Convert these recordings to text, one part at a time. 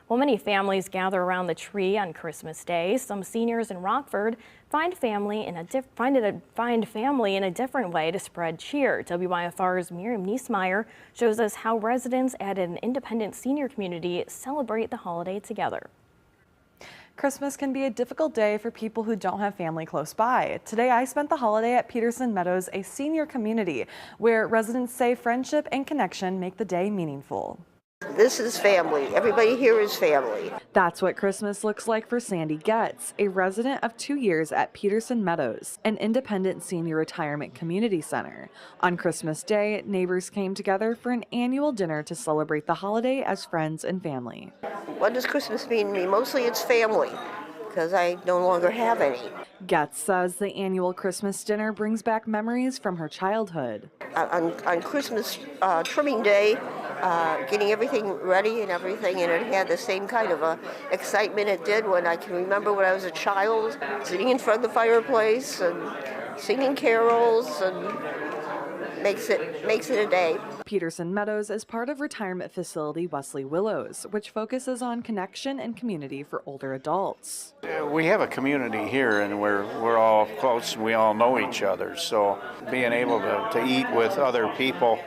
Well, many families gather around the tree on Christmas Day. Some seniors in Rockford find family in a different way to spread cheer. WYFR's Miriam Niesmeyer shows us how residents at an independent senior community celebrate the holiday together. Christmas can be a difficult day for people who don't have family close by. Today, I spent the holiday at Peterson Meadows, a senior community, where residents say friendship and connection make the day meaningful. This is family. Everybody here is family. That's what Christmas looks like for Sandy Getz, a resident of 2 years at Peterson Meadows, an independent senior retirement community center. On Christmas Day, neighbors came together for an annual dinner to celebrate the holiday as friends and family. What does Christmas mean to me? Mostly it's family, because I no longer have any. Getz says the annual Christmas dinner brings back memories from her childhood. On Christmas trimming day, getting everything ready and everything, and it had the same kind of excitement it did when I can remember when I was a child, sitting in front of the fireplace and singing carols, and makes it a day. Peterson Meadows is part of retirement facility Wesley Willows, which focuses on connection and community for older adults. We have a community here, and we're all close and we all know each other, so being able to eat with other people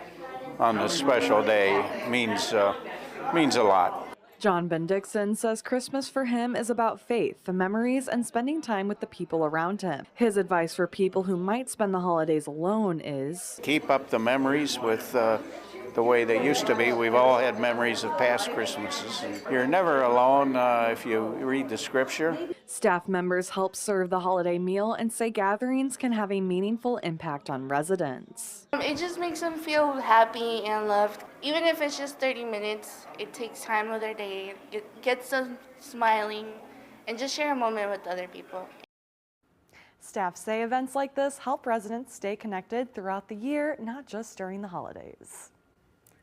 on this special day means a lot. John Ben Dixon says Christmas for him is about faith, the memories, and spending time with the people around him. His advice for people who might spend the holidays alone is keep up the memories with the way they used to be. We've all had memories of past Christmases. You're never alone if you read the scripture. Staff members help serve the holiday meal and say gatherings can have a meaningful impact on residents. It just makes them feel happy and loved. Even if it's just 30 minutes, it takes time of their day. It gets them smiling and just share a moment with other people. Staff say events like this help residents stay connected throughout the year, not just during the holidays.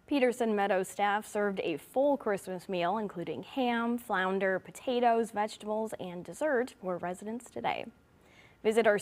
Peterson Meadows staff served a full Christmas meal, including ham, flounder, potatoes, vegetables, and dessert for residents today. Visit our